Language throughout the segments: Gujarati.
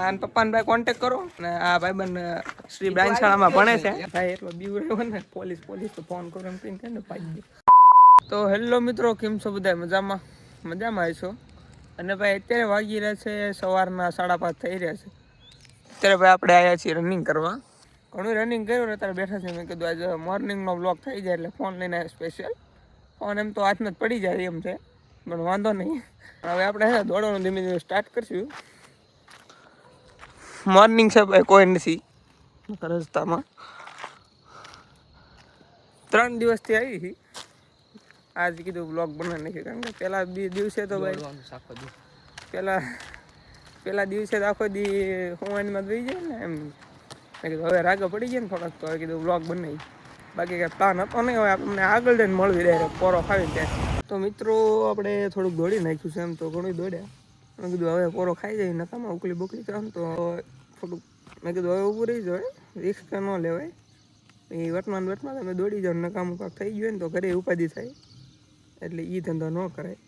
આ પપ્પાને ભાઈ કોન્ટેક્ટ કરો ને આ ભાઈબંધ શ્રી બ્રાન્ચ શાળામાં ભણે છે ભાઈ એટલો બીવ રહ્યો ને પોલીસ તો ફોન કરો એમ કહીને ને પાડી દે. તો હેલો મિત્રો, કેમ છો બધા? મજામાં આવીશો. અને ભાઈ અત્યારે વાગી રહ્યા છે સવારના 5:30 થઈ રહ્યા છે. અત્યારે ભાઈ આપણે આવ્યા છીએ રનિંગ કરવા. ઘણું રનિંગ કર્યું ને અત્યારે બેઠા છે. મેં કીધું આજે મોર્નિંગનો બ્લોગ થઈ જાય એટલે ફોન લઈને સ્પેશિયલ. ફોન એમ તો હાથમાં જ પડી જાય એમ છે, પણ વાંધો નહીં. હવે આપણે દોડવાનું ધીમે ધીમે સ્ટાર્ટ કરશું. મોર્નિંગ છે ભાઈ, કોઈ નથી રસ્તામાં. 3 દિવસથી આવી હતી. આજ કીધું બ્લોગ બનાવી નાખી, કારણ કે પહેલા દિવસે તો ભાઈ પહેલા દિવસે તો આખો દી હોવાનમાં દઈ જાય ને એમ. મેં કીધું હવે રાગો પડી જાય ને થોડાક, તો હવે કીધું બ્લોગ બનાવી. બાકી કાંઈ પ્લાન હતો નહીં. હવે આપણને આગળ જઈને મળવી ડાયરેક્ટ પોરો ખાવી જાય. તો મિત્રો આપણે થોડુંક દોડી નાખ્યું છે, એમ તો ઘણું દોડ્યા. મેં કીધું હવે પોરો ખાઈ જાય નકામાં ઉકલી બુકલી કામ, તો થોડુંક મેં કીધું હવે ઊભું રહી જાય, રિસ્ક ન લેવાય. એ વટમાં તમે દોડી જાઓ, નકામું કાંક થઈ ગયું ને તો ઘરે ઉપાધિ થાય, એટલે એ ધંધો ન કરાય.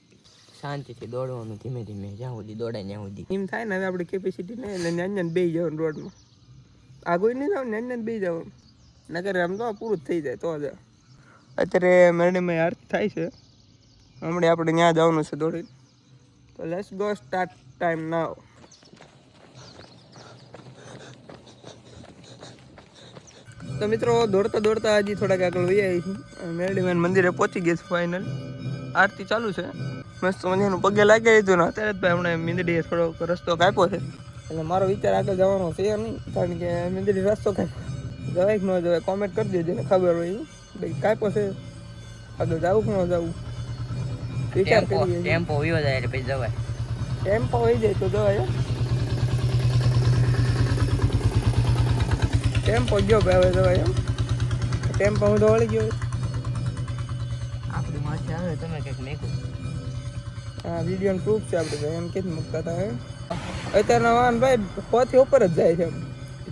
શાંતિથી દોડવાનું, ધીમે ધીમે જ્યાં સુધી દોડાય ત્યાં સુધી. એમ થાય ને હવે આપણે કેપેસિટી નહીં એટલે ન્યાન બેસી જવાનું રોડમાં. આગળ નહીં જવાનું, ન્યાન બેસી જવાનું. નકર આમ તો પૂરું જ થઈ જાય તો જ. અત્યારે મેરડીમાં આરતી થાય છે, હમણાં આપણે ત્યાં જવાનું છે દોડી. તો લેટ્સ ગો, સ્ટાર્ટ ટાઈમ નાવ. તો મિત્રો દોડતા દોડતા હજી થોડાક આગળ વહી આવી છું. મેરડીમાં મંદિરે પહોંચી ગયા છે ફાઇનલ. આરતી ચાલુ છે, મસ્ત મજાનું પગે લાગી હતું ને અત્યારે જ ભાઈ હમણાં મીંદડીએ થોડોક રસ્તો કાપ્યો છે. એટલે મારો વિચાર આગળ જવાનો છે નહીં, કારણ કે મીંદડી રસ્તો કાપ્યો. જવાય કે ન જવાય કોમેન્ટ કરી દેજો ને ખબર હોય ભાઈ કાપ્યો છે આગળ જવું કે ન જવું. વિચાર કરીએ. ટેમ્પો વયો જાય એટલે પછી જવાય. ટેમ્પો વહી જાય તો જવાય. ટેમ્પો ગયો ભાઈ, હવે જવાય એમ. ટેમ્પો હું તો વળી ગયો. આપણી માથે આવે તમે કંઈક મેકો. હા, વિડીયોનું પ્રૂફ છે આપણે ભાઈ, એમ કેમ મૂકતા હતા. અત્યારના વાહન ભાઈ 100 થી ઉપર જ જાય છે, એમ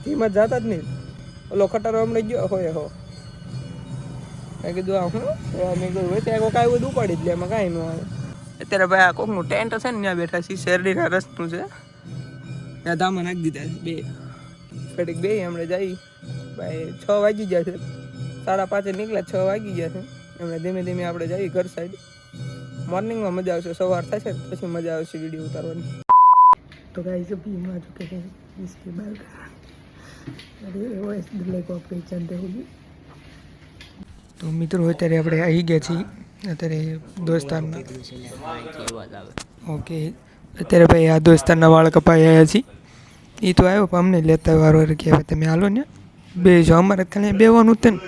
ધીમા જતા જ નહીં. ઓલો ખટારો હમણાં ગયો હોય હો. મેં કીધું આ હું મેં કીધું હોય ત્યાં કાંઈ બધું ઉપાડી જ લે, એમાં કાંઈ ન આવે. અત્યારે ભાઈ આ કોકનું ટેન્ટ છે ને ત્યાં બેઠા છીએ. શેરડીના રસનું છે, ત્યાં ધામા નાખી દીધા છે બે ઘડીક બે. હમણાં જઈ ભાઈ 6 વાગી ગયા છે, 5:30 નીકળ્યા, 6 વાગી ગયા છે. હમણાં ધીમે ધીમે આપણે જઈએ ઘર સાઈડ. મોર્નિંગમાં મજા આવશે, સવાર થશે પછી મજા આવશે વિડીયો ઉતારવાની. तो गाइस अभी हम आ चुके हैं इसके बाद अरे वो इस दूल्हे को आप पहचानते होगी. तो મિત્રો અત્યારે આપણે આવી ગયા છીએ અત્યારે દોસ્તારના. ઓકે, અત્યારે ભાઈ આ દોસ્તારના વાળ કપાઈ આવ્યા છીએ. એ તો આવ્યો પણ અમને લેતા વારો કે હવે તમે હાલો ને બે જો, અમારે ત્યાં બેવાનું જ ને.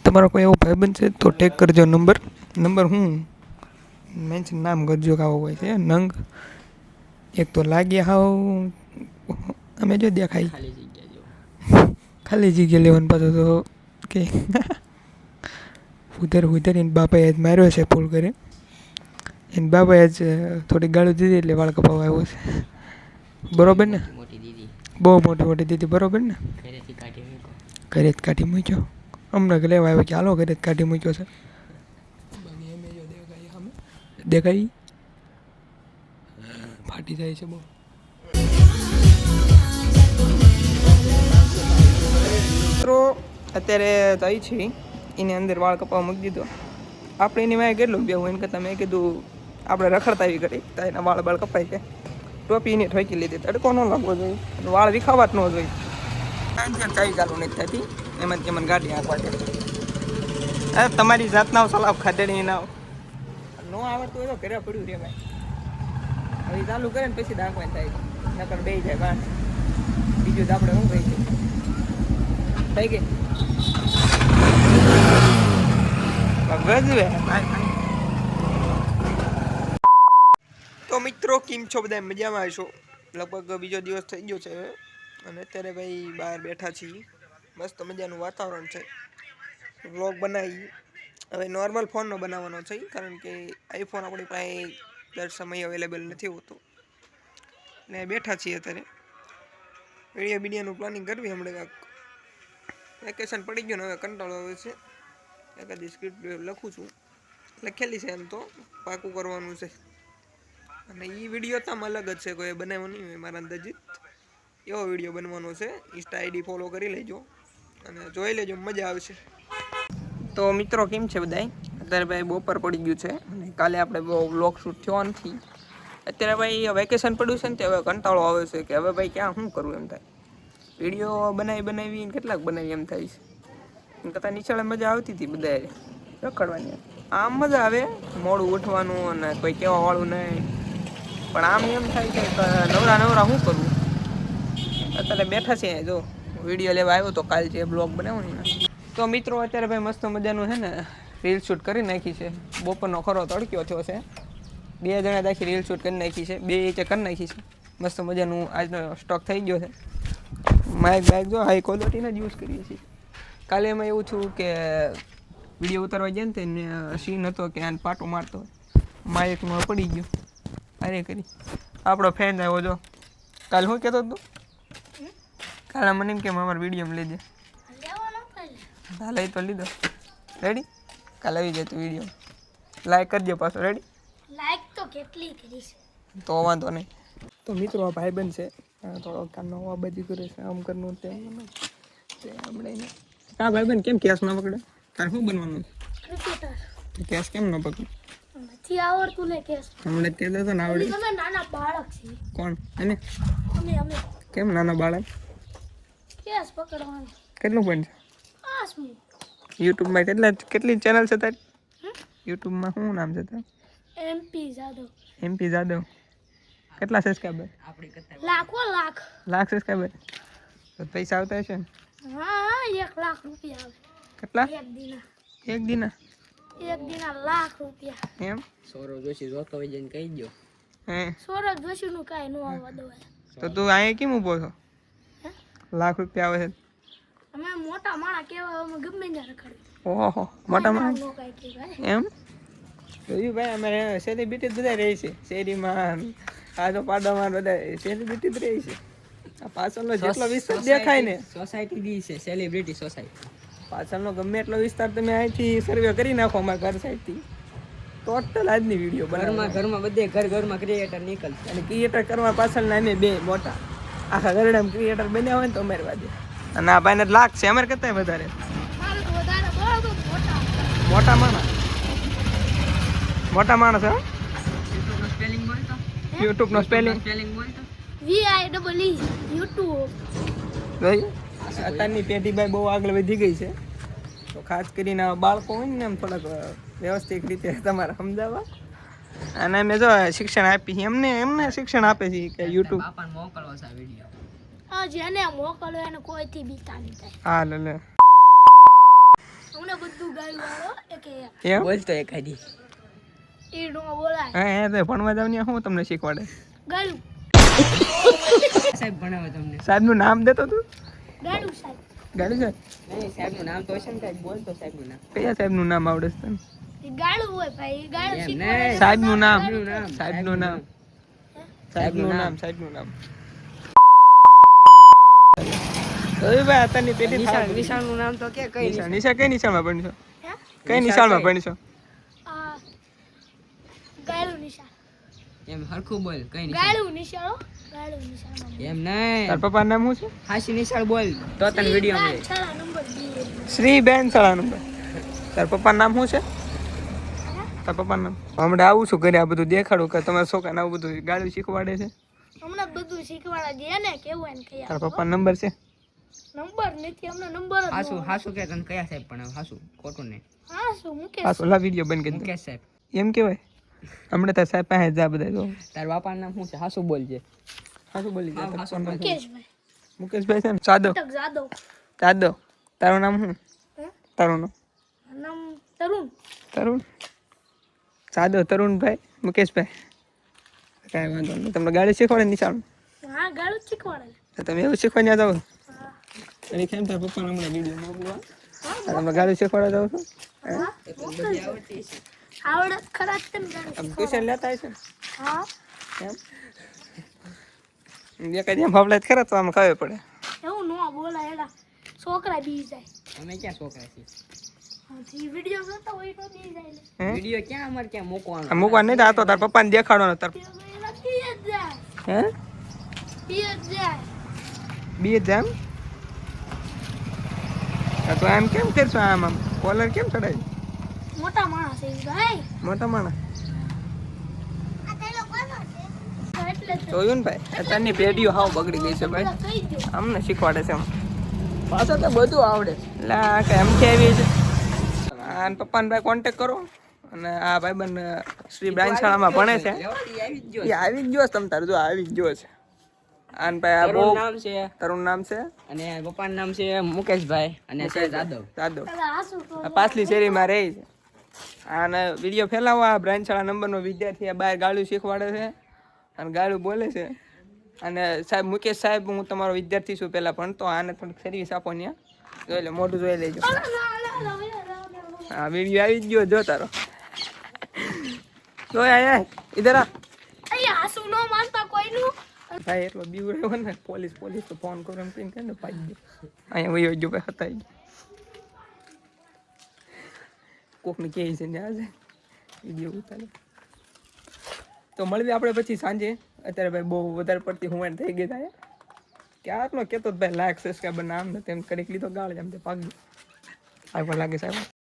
તમારો કોઈ એવો ભાઈબંધ છે તો ટેક કરજો. નંબર હું મેન્શન નામ કરજો કે આવો હોય છે નંગ. એક તો લાગ્યા હાવ અમે જો દેખાય ખાલી જગ્યા લેવાનું પાછું તો કે ઉધર એને બાપાએ જ માર્યો છે ફૂલ કરે. એને બાપાએ જ થોડી ગાળું દીધી એટલે વાળ કપાવવા આવ્યો છે. બરોબર ને? બહુ મોટી દીધી, બરોબર ને? ઘરે જ કાઢી મૂક્યો. હમણાં લેવા આવ્યો કે હાલો ઘરે જ કાઢી મૂક્યો છે. દેખાય ફાટી જાય છે બહુ. મિત્રો અત્યારે થઈ છે એની અંદર વાળ કપાવા મૂકી દીધો. આપણે એની વાંહે કેટલું બેવું એને કરતાં મેં કીધું આપણે રખડતા આવી કરી તો એના વાળ કપાય છે. ટોપી એને ઠોકી લીધી, તડકો ન લાગવો જોઈએ, વાળ વિખાવા જ ન જોઈએ. ચાવી ચાલુ નથી થતી, એમાં મને ગાડી આંકવા છે. તમારી જાતના સલાહ ખાધેડી ના ન આવડતું હોય તો ઘરે પડ્યું રે ભાઈ. હવે ચાલુ કરે ને પછી દાખવાન થાય, નકર બે જાય બહાર. બીજું તો આપણે શું કહી છે થઈ ગઈ ગજવે. તો મિત્રો કેમ છો બધા? મજામાં આવશો? લગભગ બીજો દિવસ થઈ ગયો છે અને અત્યારે ભાઈ બહાર બેઠા છીએ. મસ્ત મજાનું વાતાવરણ છે. વ્લોગ બનાવી હવે નોર્મલ ફોનનો બનાવવાનો છે, કારણ કે આઈફોન આપણી પાસે દર સમય અવેલેબલ નથી હોતું. ને બેઠા છીએ અત્યારે વિડીયોનું પ્લાનિંગ કરવી. હમણાં કાંક વેકેશન પડી ગયું ને હવે કંટાળો આવે છે. એકાદી સ્ક્રિપ્ટ લખું છું, લખેલી છે એમ તો પાકું કરવાનું છે. અને એ વિડીયો તો આમ અલગ જ છે, કોઈ બનાવ્યો નહીં હોય મારા અંદાજિત. એવો વિડીયો બનવાનો છે. ઇન્સ્ટા આઈડી ફોલો કરી લેજો અને જોઈ લેજો, મજા આવશે. તો મિત્રો કેમ છે બધાય? અત્યારે ભાઈ બપોર પડી ગયું છે અને કાલે આપણે બહુ વ્લોગ શૂટ થયો નથી. અત્યારે ભાઈ વેકેશન પડ્યું છે ને તે હવે કંટાળો આવે છે કે હવે ભાઈ ક્યાં શું કરવું એમ થાય. વિડીયો બનાવીને કેટલાક બનાવી એમ થાય છે. એમ કરતાં નિશાળે મજા આવતી હતી બધાએ રખડવાની. આમ મજા આવે મોડું ઉઠવાનું અને કોઈ કહેવા વાળું નહીં, પણ આમ એમ થાય કે નવરા શું કરવું. અત્યારે બેઠા છે જો વિડીયો લેવા આવ્યો તો કાલ જે બ્લોગ બનાવ્યો ને. તો મિત્રો અત્યારે ભાઈ મસ્ત મજાનું છે ને રીલ શૂટ કરી નાખી છે. બપોરનો ખરો તડક્યો થયો છે, 2 જણા આખી રીલ શૂટ કરી નાખી છે, 2 ઇંચે કરી નાખી છે. મસ્ત મજાનું આજનો સ્ટોક થઈ ગયો છે. માઇક જો હાઈ ક્વોલિટીના જ યુઝ કરીએ છીએ. કાલે એમાં એવું થયું કે વિડીયો ઉતારવા જાય ને તે સીન હતો કે આને પાટો મારતો હોય, માઇકમાં પડી ગયો. અરે કરી આપણો ફેન આવ્યો જો. કાલે શું કહેતો હતો? કાલે મને એમ કે અમારા વિડીયોમાં લેજે. હા લઈ તો લીધો. રેડી? કાલે આવી જાય તો વિડીયો લાઈક કરજો પાછો. રેડી? લાઈક તો કેટલી કરીશ તો વાંધો નહીં. તો મિત્રો આ ભાઈબંધ છે, થોડો કાનો અવાજ કરે છે, આમ કરનું તેમ આપણે હા ભાઈબંધ કેમ કેસ ન પકડે? તારે શું બનવાનું? ક્રિકેટર. કેસ કેમ ન પકડે? નથી આવડતું ને કેસ. હમણાં તે તો ને આવડે. તમે નાના બાળક છે. કોણ? એને અમે કેમ નાના બાળક? કેસ પકડવાનું. કેટલું પણ છે? આસમી. યુટ્યુબમાં કેટલી ચેનલ છે તારી? યુટ્યુબમાં શું નામ છે તારું? એમપી જાદવ. એમપી જાદવ. કેટલા સબસ્ક્રાઈબર? લાખ સબસ્ક્રાઈબર. તો પૈસા આવતા હશે ને? હા 1 લાખ રૂપિયા આવે. કેટલા? એક દિના 1 લાખ રૂપિયા. એમ? સૌરવ જોશી જોતો હોય જઈને કહી દો. હે સૌરભ જોશી નું કાંઈ ન આવવા દો. તો તું અહીંયા કેમ ઊભો છો? લાખ રૂપિયા આવે છે. અમે મોટા માણા કેવા અમે ગમે ત્યાં રખડવી. ઓહો મોટા માણસ નો કાંઈ કહેવાય. એમ? જોયું ભાઈ અમારે સેલિબ્રિટી બધા રહે છે શેરીમાં, આજો પાડામાં બધા સેલિબ્રિટી જ રહે છે. આ પાછળનો જેટલો વિસ્તાર દેખાય ને સોસાયટી દી છે સેલિબ્રિટી સોસાયટી. પાછળનો ગમે એટલો વિસ્તાર તમે અહીંથી સર્વે કરી નાખો અમારા ઘર સાઈડથી, ટોટલ આજની વિડીયો ઘરમાં બધે ઘરમાં ક્રિએટર નીકળશે. અને ક્રિએટર કરવા પાછળના અમે 2 મોટા આખા ગરડામાં ક્રિએટર બન્યા હોય ને તો અમારી વાદે. અને આ ભાઈને લાખ છે અમારે કરતા વધારે. મારે તો વધારે બહુ મોટા. મોટા માણસ હો. યુટ્યુબનો સ્પેલિંગ બોલતો. યુટ્યુબનો સ્પેલિંગ બોલતો. VIEE YouTube. જોયું? અત્યારની પેઢી ભાઈ બહુ આગળ વધી ગઈ છે, તો ખાસ કરીને બાળકો હોય ને એમ થોડાક વ્યવસ્થિત રીતે તમારે સમજાવવા. અને અમે જો શિક્ષણ આપી છે એમને શિક્ષણ આપે છે કે યુટ્યુબ બાપાને મોકલવો છે આ વિડીયો. હા જેને મોકલો એને કોઈથી બીતા નહીં થાય. હા લે અમને બધું ગાયું વાળો એકે એમ બોલતો એકાદી. ઈ નો બોલાય. હે તો ભણવા જાવ ને શું તમને શીખવાડે? ગાયું. સાહેબ ભણાવે તમને. સાહેબનું નામ દેતો તું? ગાયું સાહેબ. ગાડી સાહેબ? નહીં સાહેબનું નામ તો હશે ને કાંઈક બોલતો સાહેબનું નામ. કયા સાહેબનું નામ આવડે છે તને? ઈ ગાયું હોય ભાઈ. ઈ ગાયું એમ શીખવાડે. નહીં. સાહેબનું નામ. સાહેબનું સાહેબનું નામ. ઓય ભાઈ અત્યારની પેઢી નિશાળનું નામ તો કે કઈ નિશા કઈ નિશાળમાં ભણશો? હે? કઈ નિશાળમાં ભણશો? આ ગાયું નિશાળ. એમ હરખું બોલ કઈ નિશાળ. ગાયું નિશાળો. ગાયું નિશાળમાં. એમ નહીં. તાર પપ્પાનું નામ શું છે? હાસી નિશાળ બોલ તો તને વિડીયો મળે. શાળા નંબર 2. શ્રીબેન શાળા નંબર. તાર પપ્પાનું નામ શું છે? તાર પપ્પાનું નામ? હમણાં આવું છું ઘરે આ બધું દેખાડું કે તમારા છોકરાને આવું બધું ગાળું શીખવાડે છે. હમણાં બધું શીખવાડા દે ને કેવું એને કઈ તાર પપ્પાનો નંબર છે? નંબર નથી અમને નંબર જ હાસુ હાસુ કે તને કયા સાહેબ ભણાવે હાસુ ખોટું નહીં. હા શું મુકેશ આ સોલા વિડીયો બંધ કરી દે. મુકેશ સાહેબ. એમ કહેવાય? હમણાં તાર સાહેબ પાસે જા બધા જો. તાર બાપાનું નામ શું છે હાસુ બોલજે. હા શું બોલી હા, ગયા? હાસુ મુકેશભાઈ મુકેશભાઈ છે ને? જાદવ. તક જાદવ જાદવ. તારું નામ શું? હે તારું નામ? નામ તરુણ તરુણ? જાદવ તરુણભાઈ મુકેશભાઈ. કાંઈ વાંધો નહીં. તમને ગાડી શીખવાડે નિશાળ? હા ગાળું શીખવાડે તો તમે એવું શીખવા જાવ? હા અને કેમ તાર પપ્પાને હમણાં વિડીયો મોકલવા? તમે ગાડી શીખવાડવા જાવ છો? હા મોકલજો. આવડે ખરા જ તને ગાળું આમ ટ્યુશન લેતા હશે ને? હા એમ એકાદ એમ ફાવલાત કરે તો આમ ખબર પડે. એવું નો બોલાય એલા છોકરા બી જાય. અમે ક્યાં છોકરા છીએ. હા જી વિડિયો જોતા હોય તો બી જાય લે. હે? વિડીયો ક્યાં અમારે ક્યાં મૂકવાનો. આ મૂકવા નહીં આ તો તાર પપ્પાને દેખાડવાનો તાર. એલા પી જ જાય હે? પી જ જાય. બે જ એમ તો એમ કેમ કરશો આમ કોલર કેમ ચડાવી મોટા માણસ છે ઈ ભાઈ મોટા માણસ એટલે જ જોયું ને ભાઈ અત્યારની પેઢીઓ હાવ બગડી ગઈ છે ભાઈ કહી દો અમને શીખવાડે છે પાછા તો બધું આવડે એટલે આ કે એમ કે આવી છે આ પપ્પાને ભાઈ કોન્ટેક કરો અને આ ભાઈબંધ શ્રી બ્રાન્ચ શાળામાં ભણે છે એ આવી જ ગયો છે તમ તારે જો આવી જ ગયો છે આન ભાઈ આ બહુ નામ છે તારું નામ છે અને પપ્પાનું નામ છે મુકેશભાઈ અને છે જાદવ સાદો પેલા આસુ તો આ પાછલી શેરીમાં રહે છે આને વિડીયો ફેલાવવા બ્રાન્ચ શાળા નંબરનો વિદ્યાર્થી આ બહાર ગાળું શીખવાડે છે અને ગાળું બોલે છે અને સાહેબ મુકેશ સાહેબ હું તમારો વિદ્યાર્થી છું પહેલાં ભણતો આને થોડીક સર્વિસ આપો ત્યાં જોઈ લે મોઢું જોઈ લેજો હા વિડીયો આવી જ ગયો જો તારો જો આય ઇધર આ અહીંયા આસુ નો માનતા કોઈનું ભાઈ એટલો બીવ રહ્યો ને પોલીસ તો ફોન કરો એમ કહીને કે ને પાડી દે અહીંયા વયો ગયો ભાઈ હતા કોકને કહે છે ને આજે વિડીયો ઉતારે તો મળવી આપણે પછી સાંજે અત્યારે ભાઈ બહુ વધારે પડતી હું થઈ ગઈ થાય ક્યારનો કહેતો ભાઈ લાઈક સબસ્ક્રાઈબર નામ ને તેમ કરી લીધો ગાળ જેમ તે પાકી આગળ લાગે સાહેબ